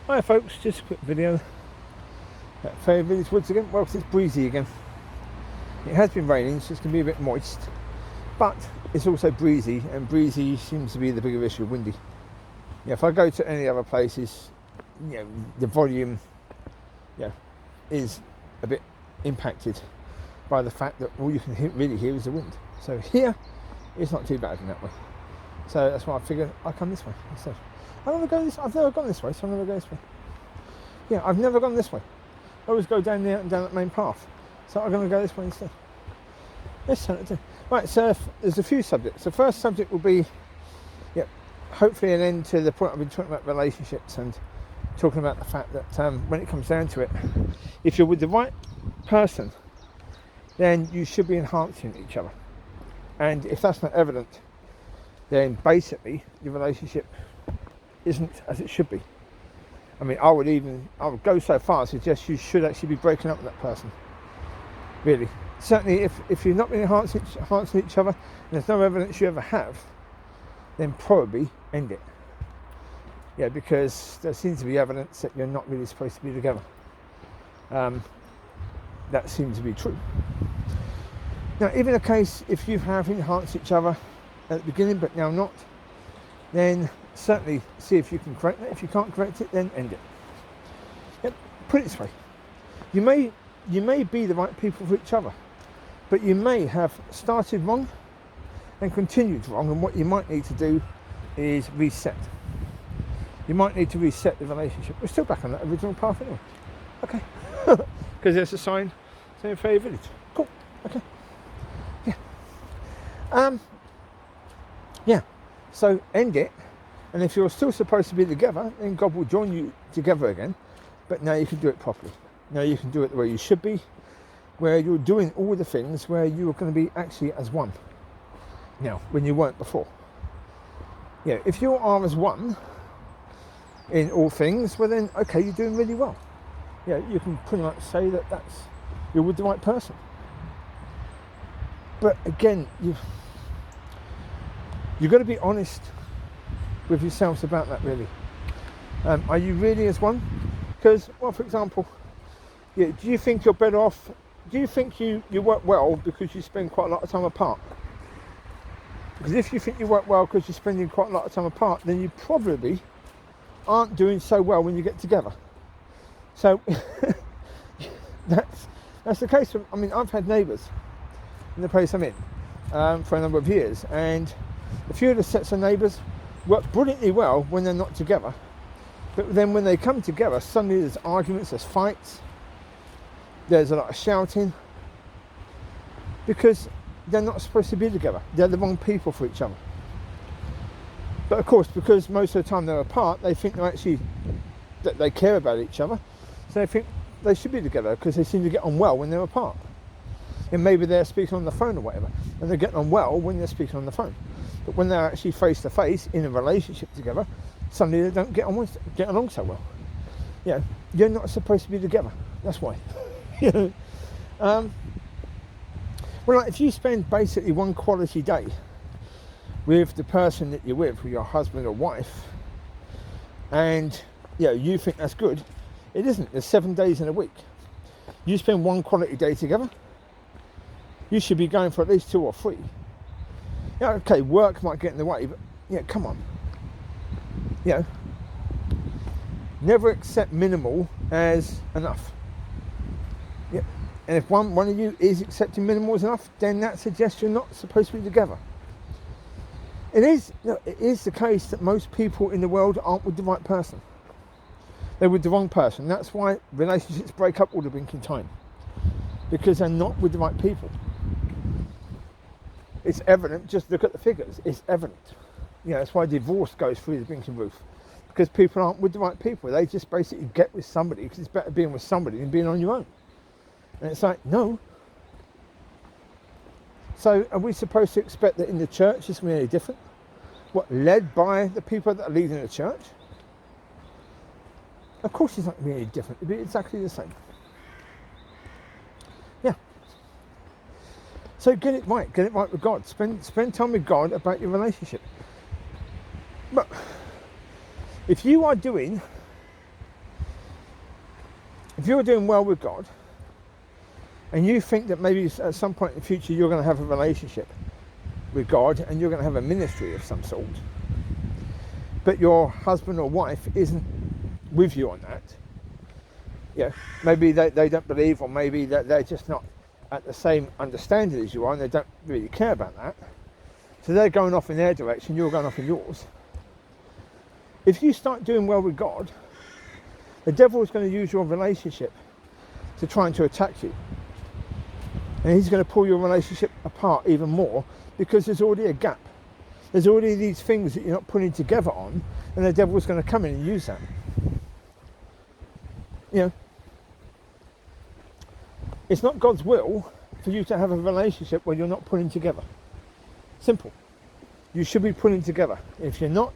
Hi folks, just a quick video at Fair Village Woods again. Well, 'cause it's breezy again. It has been raining, so it's going to be a bit moist, but it's also breezy, and breezy seems to be the bigger issue, windy. Yeah, if I go to any other places, the volume, is a bit impacted by the fact that all you can really hear is the wind. So here, it's not too bad in that way. So that's why I figured I'd come this way instead. I've never gone this way, so I'm going to go this way. Yeah, I've never gone this way. I always go down there and down that main path. So I'm going to go this way instead. Let's turn it. Right, so there's a few subjects. The first subject will be, hopefully an end to the point I've been talking about relationships and talking about the fact that when it comes down to it, if you're with the right person, then you should be enhancing each other. And if that's not evident, then basically your relationship isn't as it should be. I mean, I would go so far as to suggest you should actually be breaking up with that person. Really. Certainly if you've not been enhancing each other and there's no evidence you ever have, then probably end it. Yeah, because there seems to be evidence that you're not really supposed to be together. That seems to be true. Now, even in case if you have enhanced each other at the beginning but now not, then certainly see if you can correct it. If you can't correct it, then end it. Yep. Put it this way: you may be the right people for each other, but you may have started wrong and continued wrong, and what you might need to do is reset. You might need to reset the relationship. We're still back on that original path anyway. Okay. Because there's a sign saying Fair Village. Cool. Okay. Yeah. So end it, and if you're still supposed to be together, then God will join you together again. But now you can do it properly. Now you can do it the way you should be, where you're doing all the things where you are going to be actually as one. Now, when you weren't before. Yeah, if you are as one in all things, well then, okay, you're doing really well. Yeah, you can pretty much say that you're with the right person. But again, you've got to be honest with yourselves about that, really. Are you really as one? Because, well, for example, do you think you're better off? Do you think you work well because you spend quite a lot of time apart? Because if you think you work well because you're spending quite a lot of time apart, then you probably aren't doing so well when you get together. So that's the case. I mean, I've had neighbours in the place I'm in for a number of years, and a few of the sets of neighbours work brilliantly well when they're not together, but then when they come together, suddenly there's arguments, there's fights, there's a lot of shouting, because they're not supposed to be together. They're the wrong people for each other. But of course, because most of the time they're apart, they think that they care about each other, so they think they should be together because they seem to get on well when they're apart. And maybe they're speaking on the phone or whatever, and they're getting on well when they're speaking on the phone. But when they're actually face to face in a relationship together, suddenly they don't get along so well. Yeah, you're not supposed to be together. That's why. Well, like if you spend basically one quality day with the person that you're with your husband or wife, and you think that's good, it isn't. There's 7 days in a week. You spend one quality day together, you should be going for at least 2 or 3. Yeah, okay, work might get in the way, but come on. Never accept minimal as enough. Yeah. And if one of you is accepting minimal as enough, then that suggests you're not supposed to be together. It is the case that most people in the world aren't with the right person. They're with the wrong person. That's why relationships break up all the blinking time. Because they're not with the right people. It's evident, just look at the figures, it's evident. That's why divorce goes through the blinking roof. Because people aren't with the right people. They just basically get with somebody because it's better being with somebody than being on your own. And it's like, no. So are we supposed to expect that in the church it's going to be any different? What, led by the people that are leading the church? Of course it's not going to be any different. It'll be exactly the same. Yeah. So get it right with God. Spend time with God about your relationship. But if you are doing if you're doing well with God, and you think that maybe at some point in the future you're going to have a relationship with God and you're going to have a ministry of some sort, but your husband or wife isn't with you on that, yeah, maybe they don't believe, or maybe that they're just not at the same understanding as you are and they don't really care about that, so they're going off in their direction, you're going off in yours. If you start doing well with God, the devil is going to use your relationship to try and to attack you. And he's going to pull your relationship apart even more, because there's already a gap. There's already these things that you're not putting together on, and the devil's going to come in and use that. You know, it's not God's will for you to have a relationship where you're not putting together. Simple. You should be putting together. If you're not,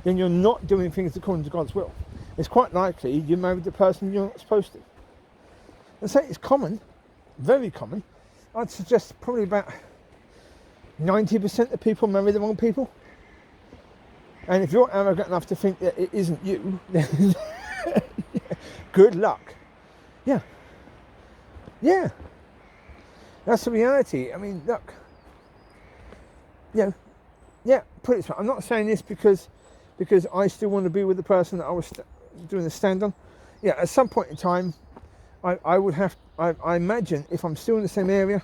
then you're not doing things according to God's will. It's quite likely you married the person you're not supposed to. And so it's common, very common. I'd suggest probably about 90% of people marry the wrong people. And if you're arrogant enough to think that it isn't you, then good luck. Yeah. Yeah. That's the reality. I mean, look. You know, yeah, put it this way. I'm not saying this because I still want to be with the person that I was doing the stand on. Yeah, at some point in time, I would have, I imagine if I'm still in the same area,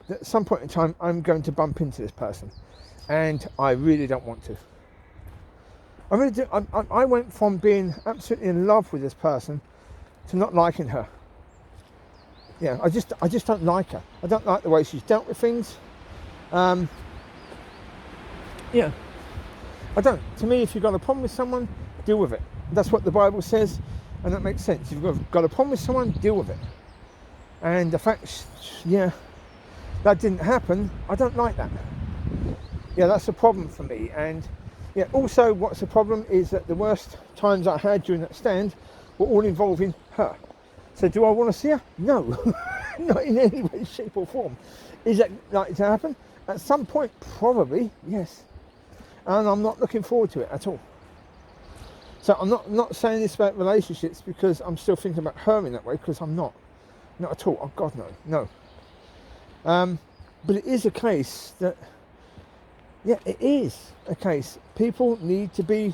that at some point in time I'm going to bump into this person, and I really don't want to. I really do. I went from being absolutely in love with this person to not liking her. Yeah, I just don't like her. I don't like the way she's dealt with things. Yeah, I don't. To me, if you've got a problem with someone, deal with it. That's what the Bible says, and that makes sense. If you've got a problem with someone, deal with it. And the fact, yeah, that didn't happen, I don't like that. Yeah, that's a problem for me. And yeah, also what's the problem is that the worst times I had during that stand were all involving her. So do I want to see her? No, not in any way, shape or form. Is that likely to happen? At some point, probably, yes. And I'm not looking forward to it at all. So I'm not saying this about relationships because I'm still thinking about her in that way, because I'm not at all. Oh God, no. But it is a case that, yeah, it is a case. People need to be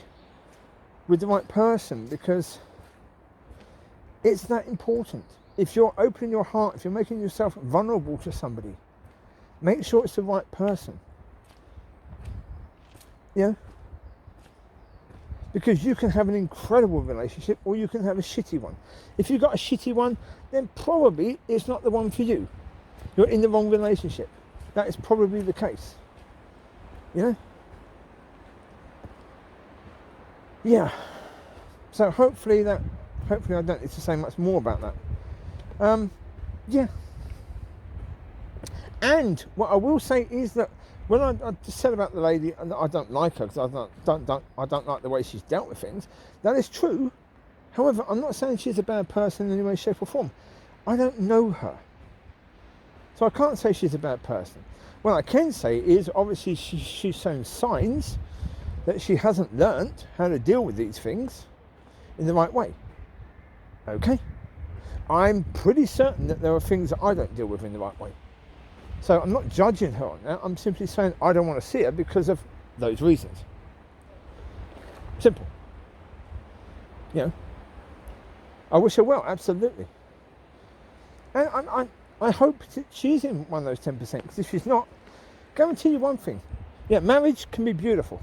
with the right person, because it's that important. If you're opening your heart, if you're making yourself vulnerable to somebody, make sure it's the right person. Yeah? Because you can have an incredible relationship, or you can have a shitty one. If you've got a shitty one, then probably it's not the one for you. You're in the wrong relationship. That is probably the case. You know? Yeah. So hopefully I don't need to say much more about that. Yeah. And what I will say is that when I just said about the lady and that I don't like her because I don't like the way she's dealt with things, that is true. However, I'm not saying she's a bad person in any way, shape or form. I don't know her. So I can't say she's a bad person. What I can say is obviously she's shown signs that she hasn't learnt how to deal with these things in the right way. Okay? I'm pretty certain that there are things that I don't deal with in the right way. So I'm not judging her on that. I'm simply saying I don't want to see her because of those reasons. Simple. You know. I wish her well, absolutely. And I hope that she's in one of those 10%, because if she's not, guarantee you one thing. Yeah, marriage can be beautiful.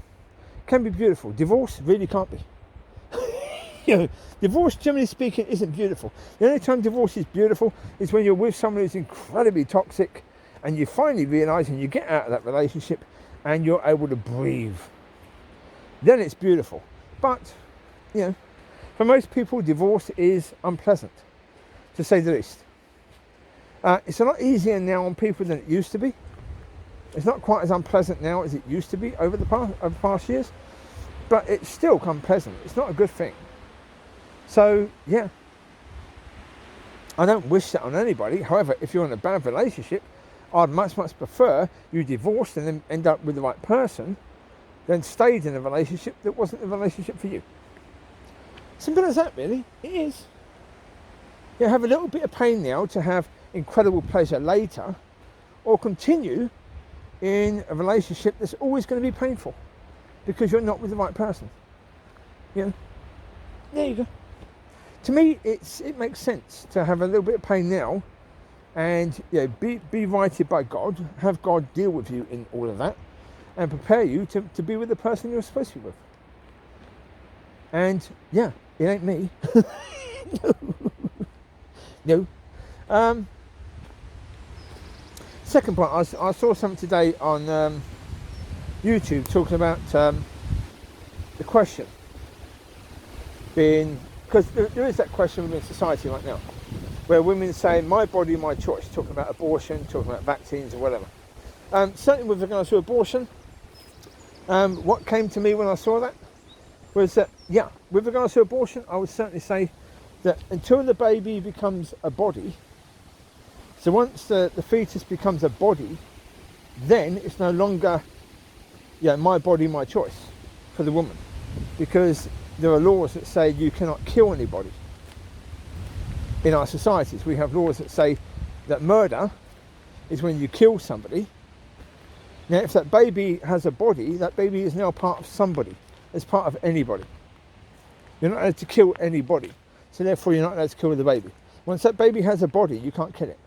Can be beautiful. Divorce really can't be. You know, divorce, generally speaking, isn't beautiful. The only time divorce is beautiful is when you're with someone who's incredibly toxic, and you finally realise and you get out of that relationship and you're able to breathe. Then it's beautiful. But, you know, for most people, divorce is unpleasant, to say the least. It's a lot easier now on people than it used to be. It's not quite as unpleasant now as it used to be over the past years, but it's still unpleasant. It's not a good thing. So, yeah, I don't wish that on anybody. However, if you're in a bad relationship, I'd much prefer you divorced and then end up with the right person than stayed in a relationship that wasn't the relationship for you. Simple as that, really. It is. You have a little bit of pain now to have incredible pleasure later, or continue in a relationship that's always going to be painful because you're not with the right person. You know, there you go. To me, it makes sense to have a little bit of pain now, and be righted by God, have God deal with you in all of that, and prepare you to be with the person you're supposed to be with. And yeah, it ain't me. No. Second point, I saw something today on YouTube talking about the question being, because there is that question within society right now, where women say, my body, my choice, talking about abortion, talking about vaccines or whatever. Certainly with regards to abortion, what came to me when I saw that was that, yeah, with regards to abortion, I would certainly say that until the baby becomes a body, so once the fetus becomes a body, then it's no longer my body, my choice for the woman, because there are laws that say you cannot kill anybody. In our societies, we have laws that say that murder is when you kill somebody. Now, if that baby has a body, that baby is now part of somebody, it's part of anybody. You're not allowed to kill anybody, so therefore you're not allowed to kill the baby. Once that baby has a body, you can't kill it,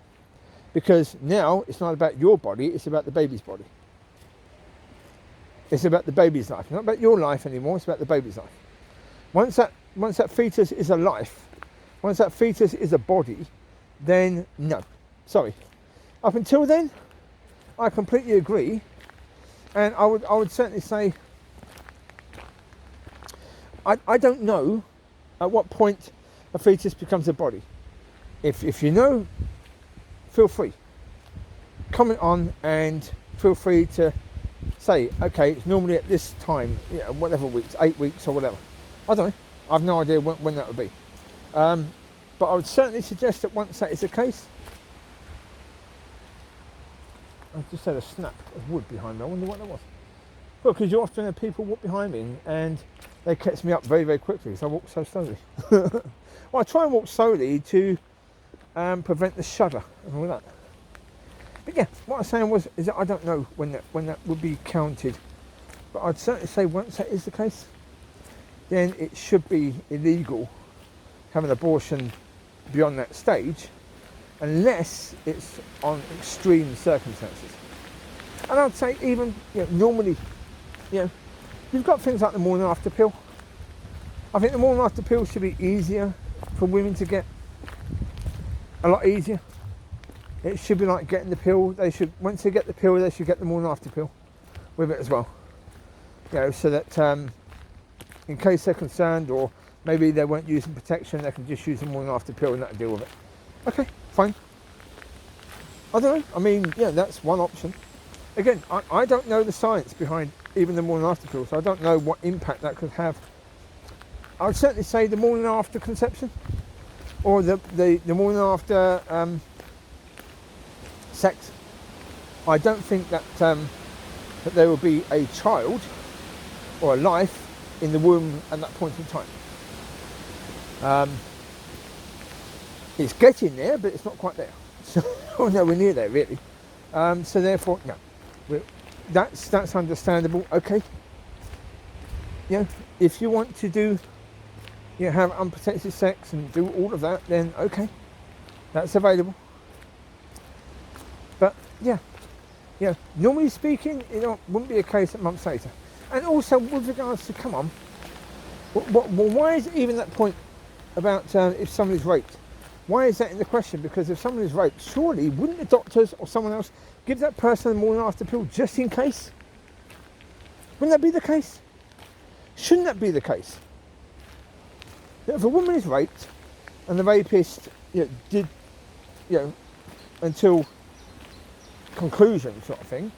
because now it's not about your body, it's about the baby's body. It's about the baby's life, not about your life anymore, it's about the baby's life. Once that fetus is a life, once that fetus is a body, then no, sorry. Up until then, I completely agree, and I would certainly say, I don't know at what point a fetus becomes a body. If you know, feel free. Comment on and feel free to say, okay, it's normally at this time, whatever weeks, 8 weeks or whatever. I don't know. I have no idea when that would be. But I would certainly suggest that once that is the case, I just had a snap of wood behind me. I wonder what that was. Well, because you often have people walk behind me and they catch me up very, very quickly because I walk so slowly. Well, I try and walk slowly to prevent the shudder and all that. But yeah, what I was saying is that I don't know when that would be counted. But I'd certainly say once that is the case, then it should be illegal having an abortion beyond that stage, unless it's on extreme circumstances. And I'd say even normally, you've got things like the morning after pill. I think the morning after pill should be easier for women to get, a lot easier. It should be like getting the pill. Once they get the pill, they should get the morning after pill with it as well. So that in case they're concerned, or maybe they weren't using protection, they can just use the morning after pill and that'll deal with it. Okay, fine. I don't know. I mean, that's one option. Again, I don't know the science behind even the morning after pill, so I don't know what impact that could have. I would certainly say the morning after conception, or the morning after sex. I don't think that that there will be a child or a life in the womb at that point in time. It's getting there, but it's not quite there. So, nowhere near there, really. So therefore, no. That's understandable. Okay. If you want to do, have unprotected sex and do all of that, then okay, that's available. But normally speaking, wouldn't be a case at months later. And also with regards to, come on, why is it even that point about if somebody's raped? Why is that in the question? Because if someone is raped, surely wouldn't the doctors or someone else give that person a morning after pill just in case? Wouldn't that be the case? Shouldn't that be the case? That if a woman is raped and the rapist did until conclusion sort of thing,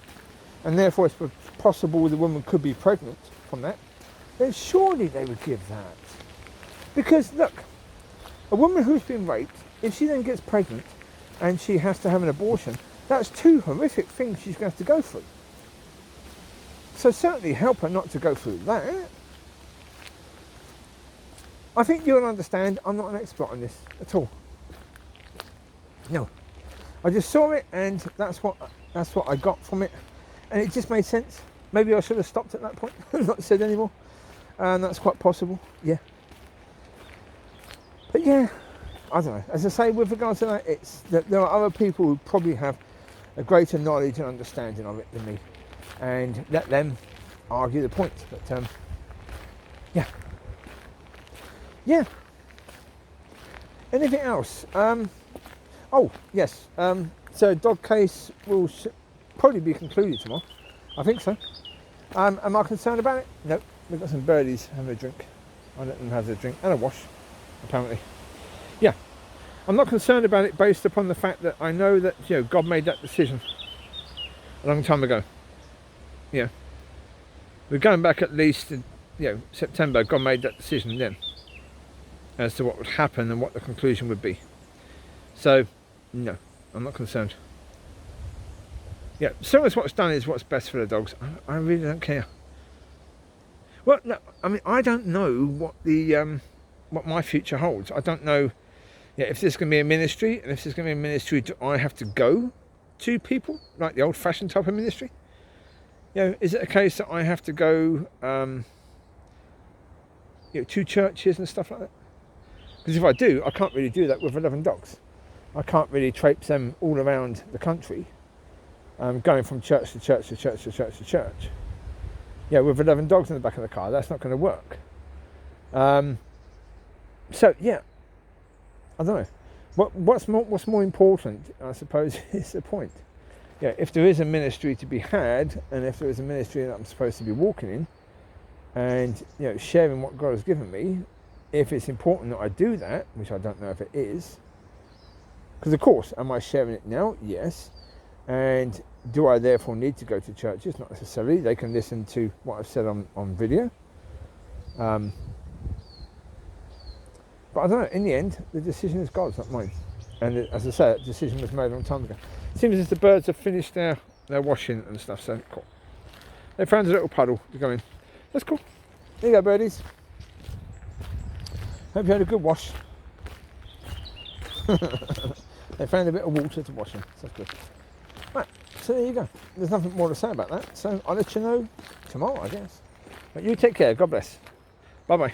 and therefore it's possible the woman could be pregnant from that, then surely they would give that. Because look, a woman who's been raped, if she then gets pregnant and she has to have an abortion, that's two horrific things she's going to have to go through. So certainly help her not to go through that. I think you'll understand I'm not an expert on this at all. No. I just saw it, and that's what I got from it, and it just made sense. Maybe I should have stopped at that point and not said anymore, and that's quite possible. Yeah. But yeah, I don't know. As I say, with regards to that, it's that there are other people who probably have a greater knowledge and understanding of it than me, and let them argue the point. But yeah. Anything else? Oh yes. So dog case will probably be concluded tomorrow. I think so. Am I concerned about it? No. We've got some birdies having a drink. I let them have their drink and a wash, apparently. Yeah. I'm not concerned about it based upon the fact that I know that, you know, God made that decision a long time ago. Yeah. We're going back at least, you know, September. God made that decision then as to what would happen and what the conclusion would be. So, no, I'm not concerned. Yeah, so as what's done is what's best for the dogs. I really don't care. Well, no, I mean, I don't know what the what my future holds. I don't know. Yeah, if there's going to be a ministry, and if there's going to be a ministry, do I have to go to people like the old-fashioned type of ministry? You know, is it a case that I have to go, you know, to churches and stuff like that? Because if I do, I can't really do that with 11 dogs. I can't really traipse them all around the country, going from church to church to church to church to church. Yeah, with 11 dogs in the back of the car, that's not going to work. So yeah, I don't know. What's more important, I suppose, is the point. Yeah, if there is a ministry to be had, and if there is a ministry that I'm supposed to be walking in, and you know, sharing what God has given me, if it's important that I do that, which I don't know if it is, because of course, am I sharing it now? Yes. And do I therefore need to go to churches? Not necessarily. They can listen to what I've said on video. But I don't know, in the end, the decision is God's, not mine. And as I say, that decision was made a long time ago. It seems as the birds have finished their washing and stuff, so cool. They found a little puddle to go in. That's cool. There you go, birdies. Hope you had a good wash. They found a bit of water to wash in, so that's good. Right, so there you go. There's nothing more to say about that, so I'll let you know tomorrow, I guess. But you take care, God bless. Bye-bye.